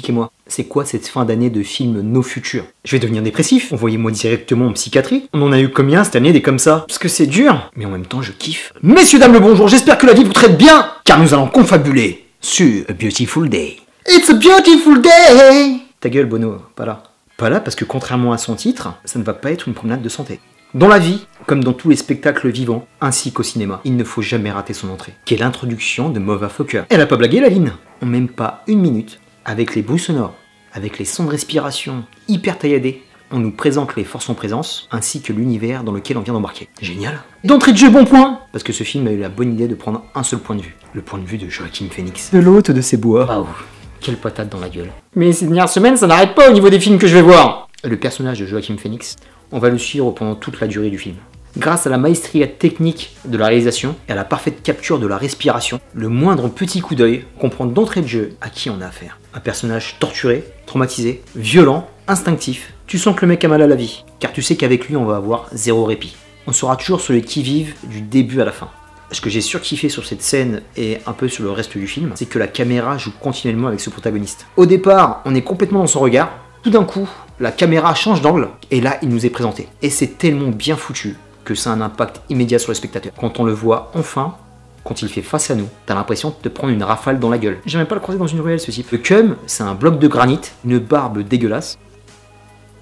expliquez-moi, c'est quoi cette fin d'année de film No Future? Je vais devenir dépressif, envoyez-moi directement en psychiatrie. On en a eu combien cette année des comme ça? Parce que c'est dur, mais en même temps je kiffe. Messieurs, dames, le bonjour, j'espère que la vie vous traite bien, car nous allons confabuler sur A Beautiful Day. It's a beautiful day! Ta gueule, Bono, pas là. Pas là parce que contrairement à son titre, ça ne va pas être une promenade de santé. Dans la vie, comme dans tous les spectacles vivants, ainsi qu'au cinéma, il ne faut jamais rater son entrée, qui est l'introduction de Motherfucker. Elle a pas blagué, Laline. En même pas une minute, avec les bruits sonores, avec les sons de respiration hyper tailladés, on nous présente les forces en présence, ainsi que l'univers dans lequel on vient d'embarquer. Génial. D'entrée de jeu, bon point. Parce que ce film a eu la bonne idée de prendre un seul point de vue. Le point de vue de Joaquin Phoenix. De l'hôte de ses bois. Waouh, quelle patate dans la gueule. Mais ces dernières semaines, ça n'arrête pas au niveau des films que je vais voir. Le personnage de Joaquin Phoenix, on va le suivre pendant toute la durée du film. Grâce à la maestria technique de la réalisation et à la parfaite capture de la respiration, le moindre petit coup d'œil comprend d'entrée de jeu à qui on a affaire. Un personnage torturé, traumatisé, violent, instinctif. Tu sens que le mec a mal à la vie, car tu sais qu'avec lui on va avoir zéro répit. On sera toujours sur les qui-vive du début à la fin. Ce que j'ai surkiffé sur cette scène et un peu sur le reste du film, c'est que la caméra joue continuellement avec ce protagoniste. Au départ, on est complètement dans son regard, tout d'un coup, la caméra change d'angle, et là il nous est présenté. Et c'est tellement bien foutu que ça a un impact immédiat sur le spectateur. Quand on le voit enfin, quand il fait face à nous, t'as l'impression de te prendre une rafale dans la gueule. J'aimerais pas le croiser dans une ruelle, ce type. Le cum, c'est un bloc de granit, une barbe dégueulasse.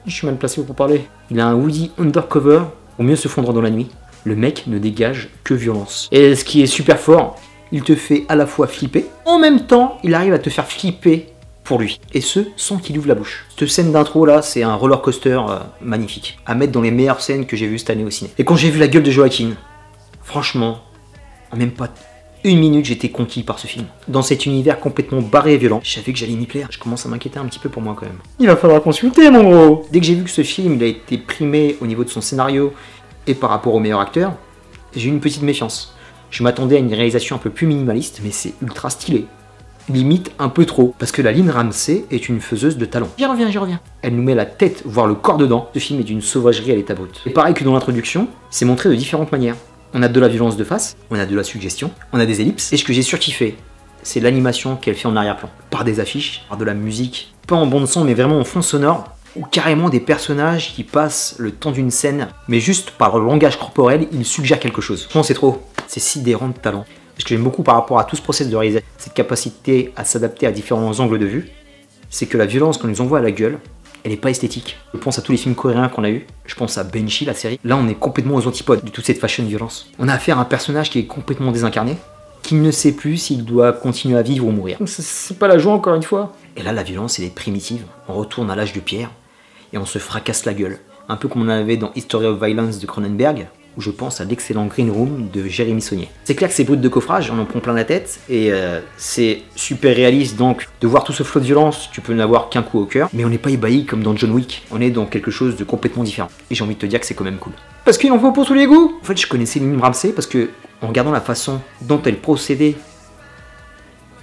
Je suis mal placé pour parler. Il a un Woody undercover, pour mieux se fondre dans la nuit. Le mec ne dégage que violence. Et ce qui est super fort, il te fait à la fois flipper, en même temps, il arrive à te faire flipper pour lui. Et ce, sans qu'il ouvre la bouche. Cette scène d'intro là, c'est un roller coaster magnifique. À mettre dans les meilleures scènes que j'ai vues cette année au ciné. Et quand j'ai vu la gueule de Joaquin, franchement, en même pas une minute, j'étais conquis par ce film. Dans cet univers complètement barré et violent, je savais que j'allais m'y plaire. Je commence à m'inquiéter un petit peu pour moi quand même. Il va falloir consulter, mon gros. Dès que j'ai vu que ce film il a été primé au niveau de son scénario et par rapport au meilleur acteur, j'ai eu une petite méfiance. Je m'attendais à une réalisation un peu plus minimaliste, mais c'est ultra stylé. Limite un peu trop, parce que la Lynn Ramsay est une faiseuse de talent. J'y reviens. Elle nous met la tête, voire le corps dedans. Ce film est d'une sauvagerie à l'état brut. Et pareil que dans l'introduction, c'est montré de différentes manières. On a de la violence de face, on a de la suggestion, on a des ellipses. Et ce que j'ai surkiffé, c'est l'animation qu'elle fait en arrière-plan. Par des affiches, par de la musique, pas en bande son, mais vraiment en fond sonore, ou carrément des personnages qui passent le temps d'une scène, mais juste par le langage corporel, ils suggèrent quelque chose. Franchement, c'est trop. C'est sidérant de talent. Ce que j'aime beaucoup par rapport à tout ce process de réalisation, cette capacité à s'adapter à différents angles de vue, c'est que la violence qu'on nous envoie à la gueule, elle n'est pas esthétique. Je pense à tous les films coréens qu'on a eu, je pense à Banshee, la série. Là, on est complètement aux antipodes de toute cette fashion violence. On a affaire à un personnage qui est complètement désincarné, qui ne sait plus s'il doit continuer à vivre ou mourir. C'est pas la joie encore une fois. Et là, la violence, elle est primitive. On retourne à l'âge de pierre et on se fracasse la gueule. Un peu comme on en avait dans History of Violence de Cronenberg, où je pense à l'excellent Green Room de Jérémy Saunier. C'est clair que c'est brut de coffrage, on en prend plein la tête, et c'est super réaliste, donc de voir tout ce flot de violence, tu peux n'avoir qu'un coup au cœur, mais on n'est pas ébahi comme dans John Wick, on est dans quelque chose de complètement différent. Et j'ai envie de te dire que c'est quand même cool. Parce qu'il en faut pour tous les goûts. En fait, je connaissais Lynn Ramsay parce que, en regardant la façon dont elle procédait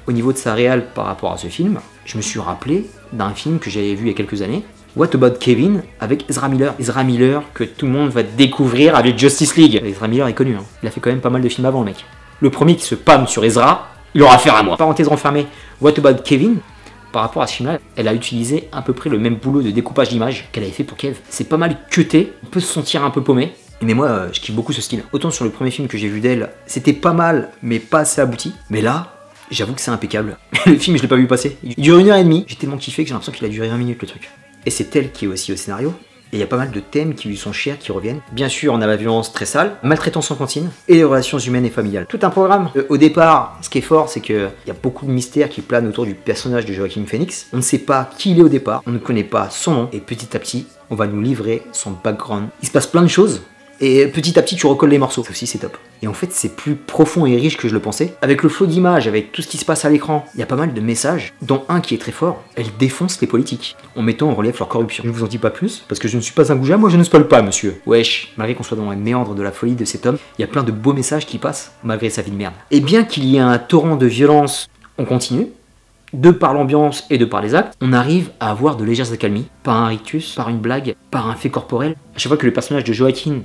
au niveau de sa réal par rapport à ce film, je me suis rappelé d'un film que j'avais vu il y a quelques années, What About Kevin avec Ezra Miller. Ezra Miller que tout le monde va découvrir avec Justice League. Ezra Miller est connu, hein. Il a fait quand même pas mal de films avant, le mec. Le premier qui se pâme sur Ezra, il aura affaire à moi. Parenthèse renfermée, What About Kevin, par rapport à ce film-là, elle a utilisé à peu près le même boulot de découpage d'image qu'elle avait fait pour Kev. C'est pas mal cuté, on peut se sentir un peu paumé. Mais moi, je kiffe beaucoup ce style. Autant sur le premier film que j'ai vu d'elle, c'était pas mal, mais pas assez abouti. Mais là, j'avoue que c'est impeccable. Le film, je l'ai pas vu passer. Il dure 1h30. J'ai tellement kiffé que j'ai l'impression qu'il a duré 20 minutes le truc. Et c'est elle qui est aussi au scénario. Et il y a pas mal de thèmes qui lui sont chers, qui reviennent. Bien sûr, on a la violence très sale, maltraitance en cantine, et les relations humaines et familiales. Tout un programme. Au départ, ce qui est fort, c'est qu'il y a beaucoup de mystères qui planent autour du personnage de Joaquin Phoenix. On ne sait pas qui il est au départ, on ne connaît pas son nom, et petit à petit, on va nous livrer son background. Il se passe plein de choses, et petit à petit, tu recolles les morceaux. Ça aussi, c'est top. Et en fait, c'est plus profond et riche que je le pensais. Avec le flot d'images, avec tout ce qui se passe à l'écran, il y a pas mal de messages, dont un qui est très fort. Elle défonce les politiques, en mettant en relief leur corruption. Je ne vous en dis pas plus, parce que je ne suis pas un goujat, moi je ne spoil pas, monsieur. Wesh, malgré qu'on soit dans les méandres de la folie de cet homme, il y a plein de beaux messages qui passent, malgré sa vie de merde. Et bien qu'il y ait un torrent de violence, on continue. De par l'ambiance et de par les actes, on arrive à avoir de légères accalmies, par un rictus, par une blague, par un fait corporel. À chaque fois que le personnage de Joaquin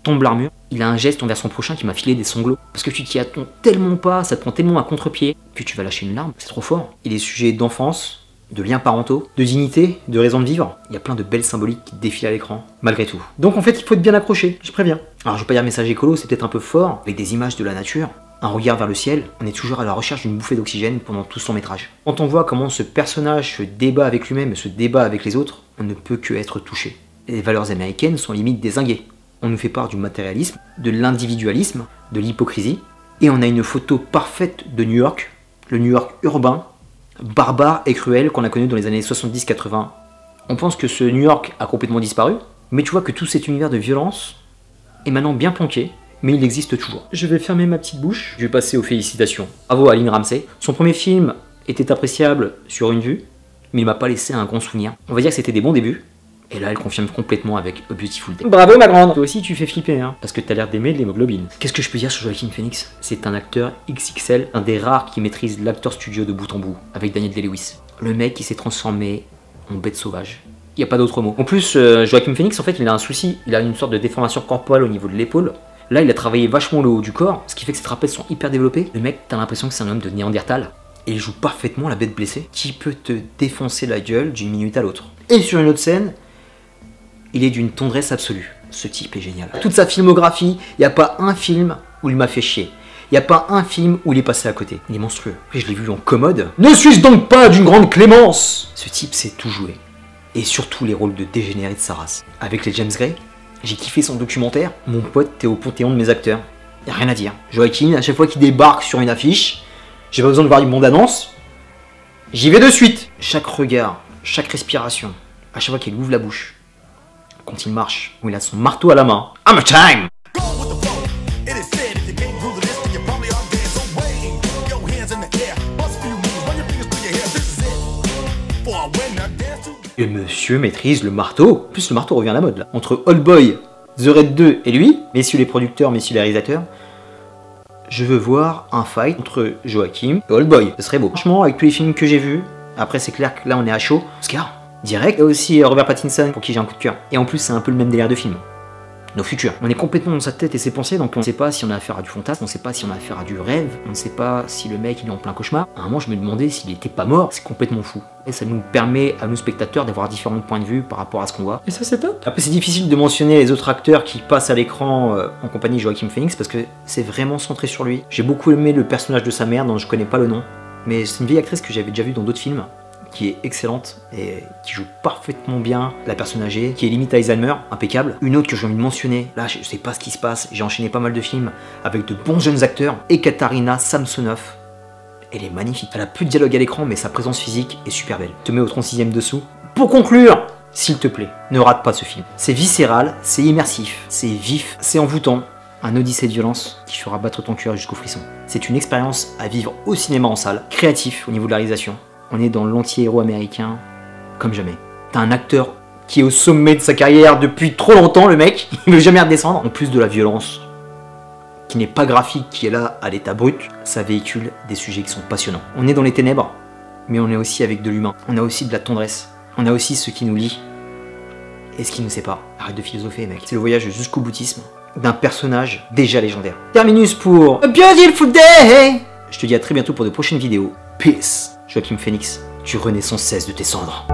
tombe l'armure, il a un geste envers son prochain qui m'a filé des sanglots. Parce que tu t'y attends tellement pas, ça te prend tellement à contre-pied, que tu vas lâcher une larme, c'est trop fort. Et des sujets d'enfance, de liens parentaux, de dignité, de raison de vivre. Il y a plein de belles symboliques qui défilent à l'écran, malgré tout. Donc en fait, il faut être bien accroché, je préviens. Alors je vais pas dire message écolo, c'est peut-être un peu fort, avec des images de la nature, un regard vers le ciel, on est toujours à la recherche d'une bouffée d'oxygène pendant tout son métrage. Quand on voit comment ce personnage se débat avec lui-même et se débat avec les autres, on ne peut que être touché. Les valeurs américaines sont limite dézinguées. On nous fait part du matérialisme, de l'individualisme, de l'hypocrisie, et on a une photo parfaite de New York, le New York urbain, barbare et cruel qu'on a connu dans les années 70-80. On pense que ce New York a complètement disparu, mais tu vois que tout cet univers de violence est maintenant bien planqué, mais il existe toujours. Je vais fermer ma petite bouche, je vais passer aux félicitations. Bravo à Lynn Ramsay. Son premier film était appréciable sur une vue, mais il m'a pas laissé un grand souvenir. On va dire que c'était des bons débuts, et là elle confirme complètement avec A Beautiful Day. Bravo ma grande. Toi aussi tu fais flipper, hein, parce que t'as l'air d'aimer de l'hémoglobine. Qu'est-ce que je peux dire sur Joaquin Phoenix? C'est un acteur XXL, un des rares qui maîtrise l'acteur studio de bout en bout, avec Daniel Day-Lewis. Le mec qui s'est transformé en bête sauvage. Il n'y a pas d'autre mot. En plus, Joaquin Phoenix, en fait, il a un souci. Il a une sorte de déformation corporelle au niveau de l'épaule. Là, il a travaillé vachement le haut du corps, ce qui fait que ses trapèzes sont hyper développés. Le mec, t'as l'impression que c'est un homme de Néandertal. Et il joue parfaitement la bête blessée, qui peut te défoncer la gueule d'une minute à l'autre. Et sur une autre scène, il est d'une tendresse absolue. Ce type est génial. Toute sa filmographie, il n'y a pas un film où il m'a fait chier. Il n'y a pas un film où il est passé à côté. Il est monstrueux. Et je l'ai vu en commode. Ne suis-je donc pas d'une grande clémence? Ce type sait tout jouer. Et surtout les rôles de dégénéré de sa race. Avec les James Gray, j'ai kiffé son documentaire. Mon pote, t'es au panthéon de mes acteurs. Y a rien à dire. Joaquin, à chaque fois qu'il débarque sur une affiche, j'ai pas besoin de voir une bande-annonce. J'y vais de suite. Chaque regard, chaque respiration, à chaque fois qu'il ouvre la bouche, quand il marche, où il a son marteau à la main. I'm a time! Le monsieur maîtrise le marteau. En plus, le marteau revient à la mode là. Entre Old Boy, The Raid 2 et lui, messieurs les producteurs, messieurs les réalisateurs, je veux voir un fight entre Joaquin et Old Boy. Ce serait beau. Franchement, avec tous les films que j'ai vus, après c'est clair que là on est à chaud. Oscar, direct. Il y a aussi Robert Pattinson pour qui j'ai un coup de cœur. Et en plus, c'est un peu le même délire de film. Nos futurs. On est complètement dans sa tête et ses pensées, donc on ne sait pas si on a affaire à du fantasme, on ne sait pas si on a affaire à du rêve, on ne sait pas si le mec il est en plein cauchemar. À un moment, je me demandais s'il était pas mort, c'est complètement fou. Et ça nous permet à nous spectateurs d'avoir différents points de vue par rapport à ce qu'on voit. Et ça, c'est top. Après, c'est difficile de mentionner les autres acteurs qui passent à l'écran en compagnie de Joaquin Phoenix parce que c'est vraiment centré sur lui. J'ai beaucoup aimé le personnage de sa mère dont je connais pas le nom, mais c'est une vieille actrice que j'avais déjà vue dans d'autres films, qui est excellente et qui joue parfaitement bien la personne âgée, qui est limite Alzheimer, impeccable. Une autre que j'ai envie de mentionner, là je sais pas ce qui se passe, j'ai enchaîné pas mal de films avec de bons jeunes acteurs, Ekaterina Samsonov. Elle est magnifique, elle a peu de dialogue à l'écran mais sa présence physique est super belle. Je te mets au 36e dessous. Pour conclure, s'il te plaît, ne rate pas ce film. C'est viscéral, c'est immersif, c'est vif, c'est envoûtant. Un odyssée de violence qui fera battre ton cœur jusqu'au frisson. C'est une expérience à vivre au cinéma en salle, créatif au niveau de la réalisation. On est dans l'anti-héros américain comme jamais. T'as un acteur qui est au sommet de sa carrière depuis trop longtemps, le mec, il veut jamais redescendre. En plus de la violence, qui n'est pas graphique, qui est là à l'état brut, ça véhicule des sujets qui sont passionnants. On est dans les ténèbres, mais on est aussi avec de l'humain. On a aussi de la tendresse. On a aussi ce qui nous lie et ce qui nous sépare. Arrête de philosopher, mec. C'est le voyage jusqu'au boutisme d'un personnage déjà légendaire. Terminus pour A Beautiful Day. Je te dis à très bientôt pour de prochaines vidéos. Peace. Joaquin Phoenix, tu renais sans cesse de tes cendres.